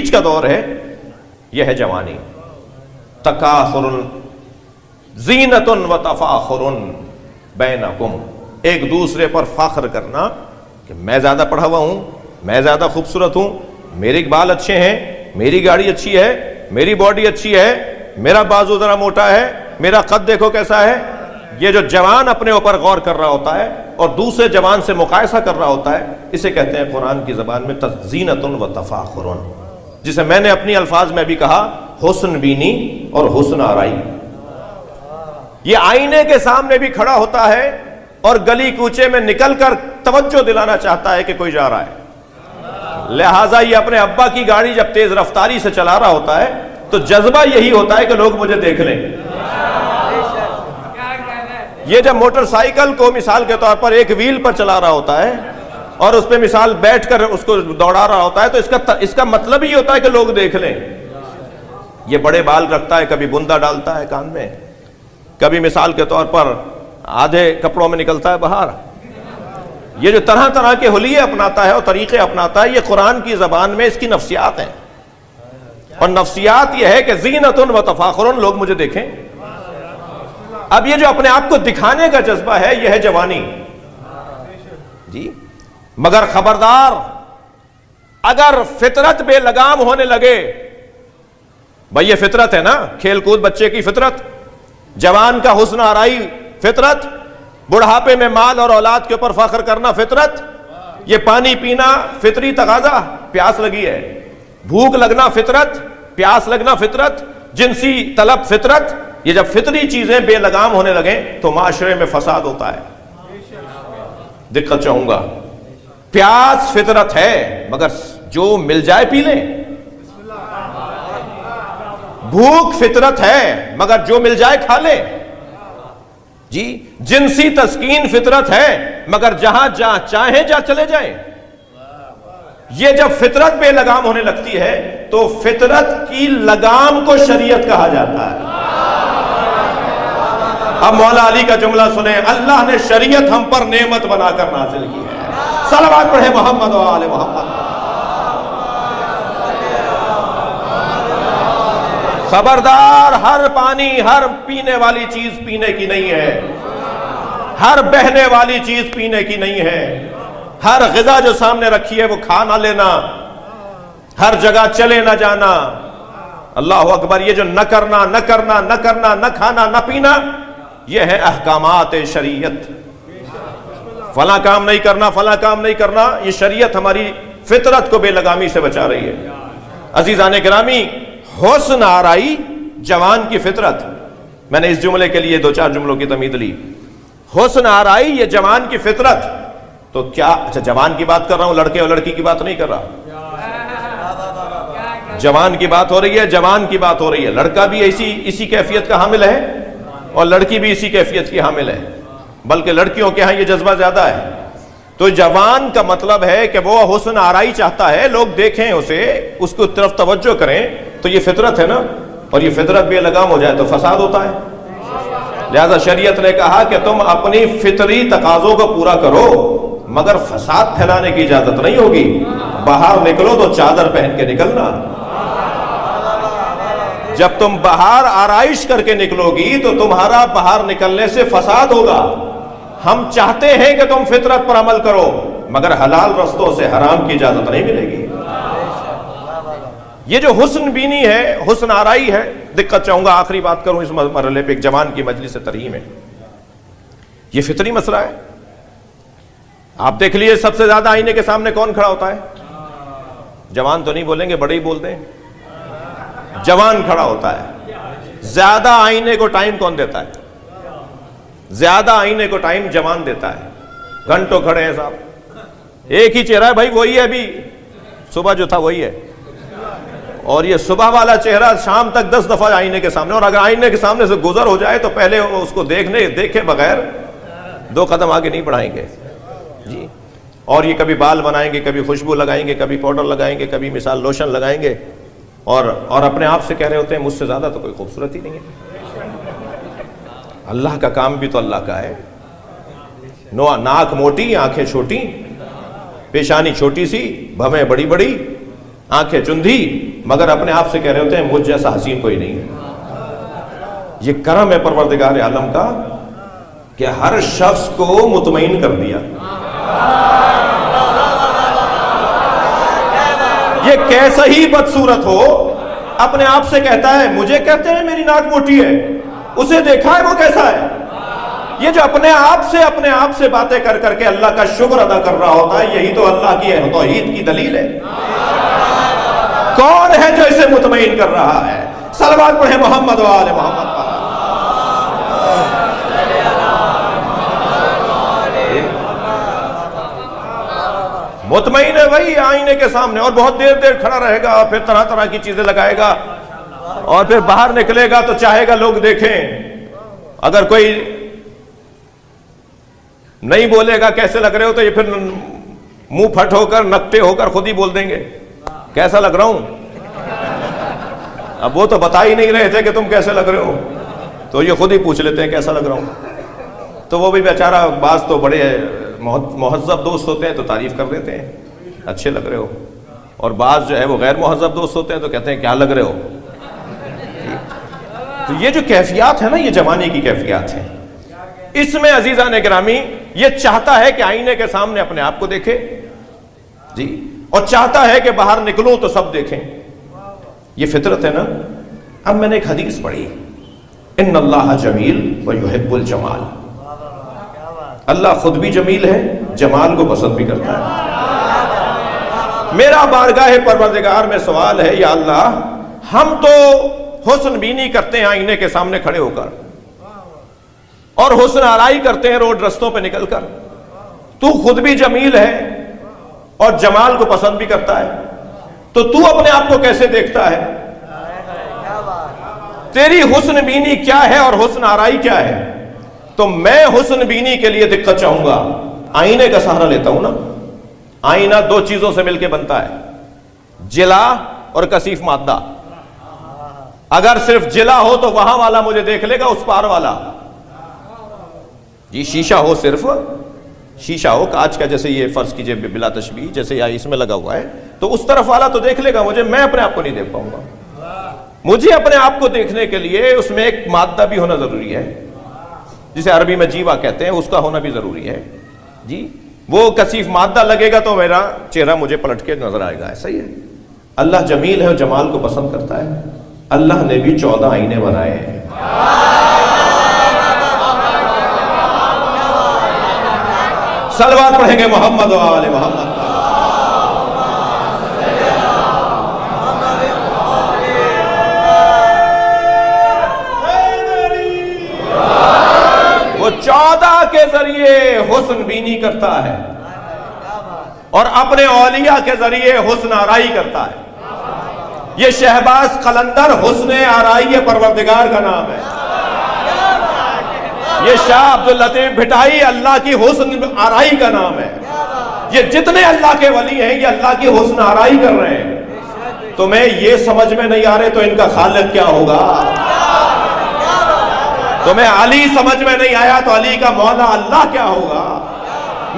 بیچ کا دور ہے، یہ ہے جوانی. تکاثر زینت و تفاخر بینکم، ایک دوسرے پر فخر کرنا کہ میں زیادہ پڑھا ہوا ہوں، میں زیادہ خوبصورت ہوں، میرے بال اچھے ہیں، میری گاڑی اچھی ہے، میری باڈی اچھی ہے، میرا بازو ذرا موٹا ہے، میرا قد دیکھو کیسا ہے. یہ جو جوان اپنے اوپر غور کر رہا ہوتا ہے اور دوسرے جوان سے مقایسہ کر رہا ہوتا ہے، اسے کہتے ہیں قرآن کی زبان میں زینت و تفاخر، جسے میں نے اپنی الفاظ میں بھی کہا حسن بینی اور حسن آرائی. یہ آئینے کے سامنے بھی کھڑا ہوتا ہے اور گلی کوچے میں نکل کر توجہ دلانا چاہتا ہے کہ کوئی جا رہا ہے. لہٰذا یہ اپنے ابا کی گاڑی جب تیز رفتاری سے چلا رہا ہوتا ہے تو جذبہ یہی ہوتا ہے کہ لوگ مجھے دیکھ لیں. یہ جب موٹر سائیکل کو مثال کے طور پر ایک ویل پر چلا رہا ہوتا ہے اور اس پہ مثال بیٹھ کر اس کو دوڑا رہا ہوتا ہے تو اس کا مطلب ہی ہوتا ہے کہ لوگ دیکھ لیں. یہ بڑے بال رکھتا ہے، کبھی بندہ ڈالتا ہے کان میں، کبھی مثال کے طور پر آدھے کپڑوں میں نکلتا ہے باہر. یہ جو طرح طرح کے حلیے اپناتا ہے اور طریقے اپناتا ہے، یہ قرآن کی زبان میں اس کی نفسیات ہیں. اور نفسیات یہ ہے کہ زینت و تفاخر، لوگ مجھے دیکھیں. اب یہ جو اپنے آپ کو دکھانے کا جذبہ ہے، یہ ہے جوانی جی. مگر خبردار، اگر فطرت بے لگام ہونے لگے، بھائی یہ فطرت ہے نا، کھیل کود بچے کی فطرت، جوان کا حسن آرائی فطرت، بڑھاپے میں مال اور اولاد کے اوپر فخر کرنا فطرت، یہ پانی پینا فطری تقاضا، پیاس لگی ہے، بھوک لگنا فطرت، پیاس لگنا فطرت، جنسی طلب فطرت. یہ جب فطری چیزیں بے لگام ہونے لگیں تو معاشرے میں فساد ہوتا ہے. دقت چاہوں گا، پیاس فطرت ہے مگر جو مل جائے پی لیں. بھوک فطرت ہے مگر جو مل جائے کھا لیں جی. جنسی تسکین فطرت ہے مگر جہاں چاہیں جا چلے جائیں. یہ جب فطرت بے لگام ہونے لگتی ہے تو فطرت کی لگام کو شریعت کہا جاتا ہے. اب مولا علی کا جملہ سنیں، اللہ نے شریعت ہم پر نعمت بنا کر نازل کی ہے. صلوات پڑھیں محمد و آل محمد. خبردار، ہر پانی، ہر پینے والی چیز پینے کی نہیں ہے، ہر بہنے والی چیز پینے کی نہیں ہے. ہر غذا جو سامنے رکھی ہے وہ کھا نہ لینا، ہر جگہ چلے نہ جانا. اللہ اکبر. یہ جو نہ کرنا نہ کرنا نہ کرنا، نہ کھانا نہ پینا، یہ ہے احکامات شریعت. فلاں کام نہیں کرنا، فلاں کام نہیں کرنا، یہ شریعت ہماری فطرت کو بے لگامی سے بچا رہی ہے. عزیزان گرامی، حسن آرائی جوان کی فطرت. میں نے اس جملے کے لیے 2-4 جملوں کی تمہید لی. حسن آرائی یہ جوان کی فطرت. تو کیا اچھا جوان کی بات کر رہا ہوں، لڑکے اور لڑکی کی بات نہیں کر رہا. جوان کی بات ہو رہی ہے، جوان کی بات ہو رہی ہے. لڑکا بھی اسی کیفیت کا حامل ہے اور لڑکی بھی اسی کیفیت کی حامل ہے، بلکہ لڑکیوں کے ہاں یہ جذبہ زیادہ ہے. تو جوان کا مطلب ہے کہ وہ حسن آرائی چاہتا ہے، لوگ دیکھیں اسے، اس کو طرف توجہ کریں. تو یہ فطرت ہے نا، اور یہ فطرت بے لگام ہو جائے تو فساد ہوتا ہے. لہذا شریعت نے کہا کہ تم اپنی فطری تقاضوں کو پورا کرو مگر فساد پھیلانے کی اجازت نہیں ہوگی. باہر نکلو تو چادر پہن کے نکلنا. جب تم باہر آرائش کر کے نکلو گی تو تمہارا باہر نکلنے سے فساد ہوگا. ہم چاہتے ہیں کہ تم فطرت پر عمل کرو مگر حلال رستوں سے حرام کی اجازت نہیں ملے گی. یہ جو حسن بینی ہے، حسن آرائی ہے. دقت چاہوں گا آخری بات کروں اس مرحلے پہ، ایک جوان کی مجلس ترحیم ہے. یہ فطری مسئلہ ہے. آپ دیکھ لیے سب سے زیادہ آئینے کے سامنے کون کھڑا ہوتا ہے؟ جوان تو نہیں بولیں گے، بڑے ہی بولتے ہیں. جوان کھڑا ہوتا ہے. زیادہ آئینے کو ٹائم کون دیتا ہے؟ زیادہ آئینے کو ٹائم جوان دیتا ہے. گھنٹوں کھڑے ہیں صاحب، ایک ہی چہرہ ہے بھائی، وہی ہے. ابھی صبح جو تھا وہی ہے، اور یہ صبح والا چہرہ شام تک 10 دفعہ آئینے کے سامنے. اور اگر آئینے کے سامنے سے گزر ہو جائے تو پہلے اس کو دیکھے بغیر 2 قدم آگے نہیں بڑھائیں گے جی. اور یہ کبھی بال بنائیں گے، کبھی خوشبو لگائیں گے، کبھی پاؤڈر لگائیں گے، کبھی مثال لوشن لگائیں گے، اور اپنے آپ سے کہہ رہے ہوتے ہیں مجھ سے زیادہ تو کوئی خوبصورت ہی نہیں ہے. اللہ کا کام بھی تو اللہ کا ہے. ناک موٹی، آنکھیں چھوٹی، پیشانی چھوٹی سی، بھویں بڑی بڑی، آنکھیں چندھی مگر اپنے آپ سے کہہ رہے ہوتے ہیں مجھ جیسا حسین کوئی نہیں ہے۔ یہ کرم ہے پروردگار عالم کا کہ ہر شخص کو مطمئن کر دیا۔ یہ کیسا ہی بدصورت ہو اپنے آپ سے کہتا ہے، مجھے کہتے ہیں میری ناک موٹی ہے، اسے دیکھا ہے وہ کیسا ہے۔ یہ جو اپنے آپ سے باتیں کر کر کے اللہ کا شکر ادا کر رہا ہوتا ہے، یہی تو اللہ کی توحید کی دلیل ہے۔ کون ہے جو اسے مطمئن کر رہا ہے؟ صلوات پڑھیں محمد و آل محمد پر۔ مطمئن ہے وہی آئینے کے سامنے، اور بہت دیر دیر کھڑا رہے گا، پھر طرح طرح کی چیزیں لگائے گا، اور پھر باہر نکلے گا تو چاہے گا لوگ دیکھیں۔ اگر کوئی نہیں بولے گا کیسے لگ رہے ہو، تو یہ پھر منہ پھٹ ہو کر نکٹے ہو کر خود ہی بول دیں گے کیسا لگ رہا ہوں۔ اب وہ تو بتا ہی نہیں رہے تھے کہ تم کیسے لگ رہے ہو، تو یہ خود ہی پوچھ لیتے ہیں کیسا لگ رہا ہوں۔ تو وہ بھی بیچارہ، بعض تو بڑے مہذب دوست ہوتے ہیں تو تعریف کر دیتے ہیں اچھے لگ رہے ہو، اور بعض جو ہے وہ غیر مہذب دوست ہوتے ہیں تو کہتے ہیں کیا لگ رہے ہو۔ تو یہ جو کیفیات ہے نا، یہ جوانی کی کیفیات ہیں۔ اس میں عزیزان گرامی یہ چاہتا ہے کہ آئینے کے سامنے اپنے آپ کو دیکھے جی، اور چاہتا ہے کہ باہر نکلوں تو سب دیکھیں۔ یہ فطرت ہے نا۔ اب میں نے ایک حدیث پڑھی، ان اللہ جمیل ویحب الجمال، اللہ خود بھی جمیل ہے، جمال کو پسند بھی کرتا ہے۔ میرا بارگاہ پروردگار میں سوال ہے، یا اللہ ہم تو حسن بینی کرتے ہیں آئینے کے سامنے کھڑے ہو کر، اور حسن آرائی کرتے ہیں روڈ رستوں پہ نکل کر، تو خود بھی جمیل ہے اور جمال کو پسند بھی کرتا ہے، تو اپنے آپ کو کیسے دیکھتا ہے؟ تیری حسن بینی کیا ہے اور حسن آرائی کیا ہے؟ تو میں حسن بینی کے لیے دقت چاہوں گا، آئینے کا سہارا لیتا ہوں نا۔ آئینہ دو چیزوں سے مل کے بنتا ہے، جلا اور کثیف مادہ۔ اگر صرف جلا ہو تو وہاں والا مجھے دیکھ لے گا، اس پار والا جی شیشہ ہو، صرف شیشہ ہو کانچ کا، جیسے یہ فرض کیجئے بلا تشبیہ جیسے اس میں لگا ہوا ہے، تو اس طرف والا تو دیکھ لے گا مجھے، میں اپنے آپ کو نہیں دیکھ پاؤں گا۔ مجھے اپنے آپ کو دیکھنے کے لیے اس میں ایک مادہ بھی ہونا ضروری ہے، جسے عربی میں جیوا کہتے ہیں، اس کا ہونا بھی ضروری ہے جی۔ وہ کثیف مادہ لگے گا تو میرا چہرہ مجھے پلٹ کے نظر آئے گا، ایسا ہی ہے۔ اللہ جمیل ہے اور جمال کو پسند کرتا ہے۔ اللہ نے بھی 14 آئینے بنائے ہیں۔ صلوات پڑھیں گے محمد و آل محمد۔ وہ 14 کے ذریعے حسن بینی کرتا ہے اور اپنے اولیاء کے ذریعے حسن آرائی کرتا ہے۔ یہ شہباز قلندر حسن آرائی پروردگار کا نام ہے۔ یہ شاہ عبداللطیف بھٹائی اللہ کی حسن آرائی کا نام ہے۔ یہ جتنے اللہ کے ولی ہیں یہ اللہ کی حسن آرائی کر رہے ہیں۔ تمہیں یہ سمجھ میں نہیں آ رہے تو ان کا خالق کیا ہوگا؟ تمہیں علی سمجھ میں نہیں آیا تو علی کا مولا اللہ کیا ہوگا؟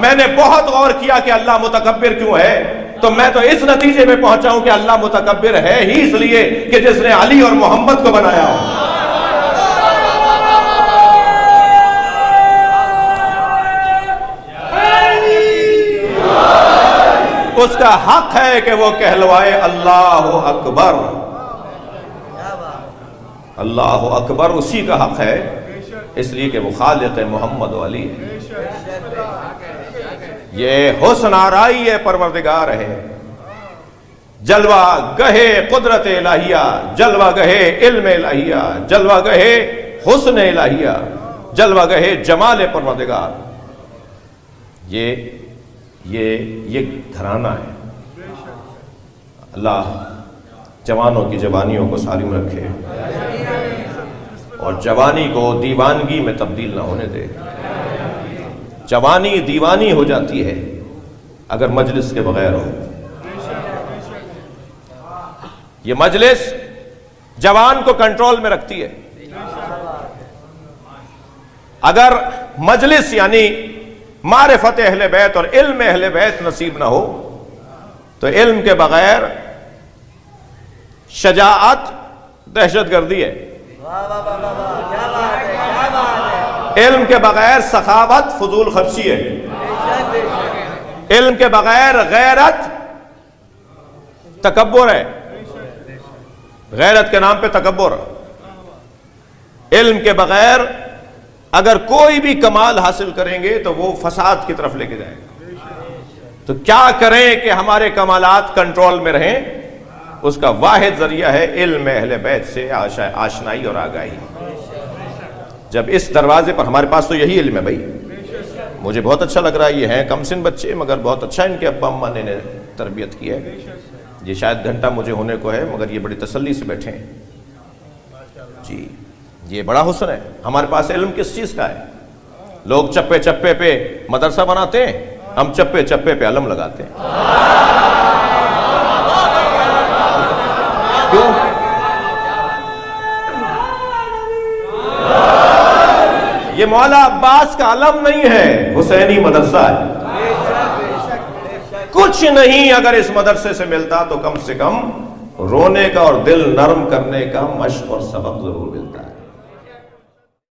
میں نے بہت غور کیا کہ اللہ متکبر کیوں ہے، تو میں تو اس نتیجے میں پہنچا ہوں کہ اللہ متکبر ہے ہی اس لیے کہ جس نے علی اور محمد کو بنایا ہو۔ اس کا حق ہے کہ وہ کہلوائے اللہ اکبر۔ اللہ اکبر اسی کا حق ہے، اس لیے کہ وہ خالق محمد علی ہے۔ یہ حسن آرائی پروردگار ہے، جلوہ گہے قدرت الہیہ، جلوہ گہے علم الہیہ، جلوہ گہے حسن الہیہ، جلوہ گہے جمال پروردگار۔ یہ گھرانہ ہے۔ اللہ جوانوں کی جوانیوں کو سالم رکھے اور جوانی کو دیوانگی میں تبدیل نہ ہونے دے۔ جوانی دیوانی ہو جاتی ہے اگر مجلس کے بغیر ہو۔ یہ مجلس جوان کو کنٹرول میں رکھتی ہے۔ اگر مجلس یعنی معرفت اہل بیت اور علم اہل بیت نصیب نہ ہو تو علم کے بغیر شجاعت دہشت گردی ہے، علم کے بغیر سخاوت فضول خرچی ہے، علم کے بغیر غیرت تکبر ہے، غیرت کے نام پہ تکبر، علم کے بغیر اگر کوئی بھی کمال حاصل کریں گے تو وہ فساد کی طرف لے کے جائیں گے۔ تو کیا کریں کہ ہمارے کمالات کنٹرول میں رہیں؟ اس کا واحد ذریعہ ہے علم اہل بیت سے آشنائی اور آگاہی۔ جب اس دروازے پر ہمارے پاس تو یہی علم ہے بھائی، مجھے بہت اچھا لگ رہا ہے، یہ ہیں کم سن بچے مگر بہت اچھا ان کے ابا اماں نے تربیت کی ہے، یہ شاید گھنٹہ مجھے ہونے کو ہے مگر یہ بڑی تسلی سے بیٹھے ہیں جی، یہ بڑا حسن ہے۔ ہمارے پاس علم کس چیز کا ہے؟ لوگ چپے چپے پہ مدرسہ بناتے ہیں، ہم چپے چپے پہ علم لگاتے ہیں۔ کیوں؟ یہ مولا عباس کا علم نہیں ہے، حسینی مدرسہ ہے۔ کچھ نہیں اگر اس مدرسے سے ملتا تو کم سے کم رونے کا اور دل نرم کرنے کا مشق اور سبق ضرور ملتا ہے۔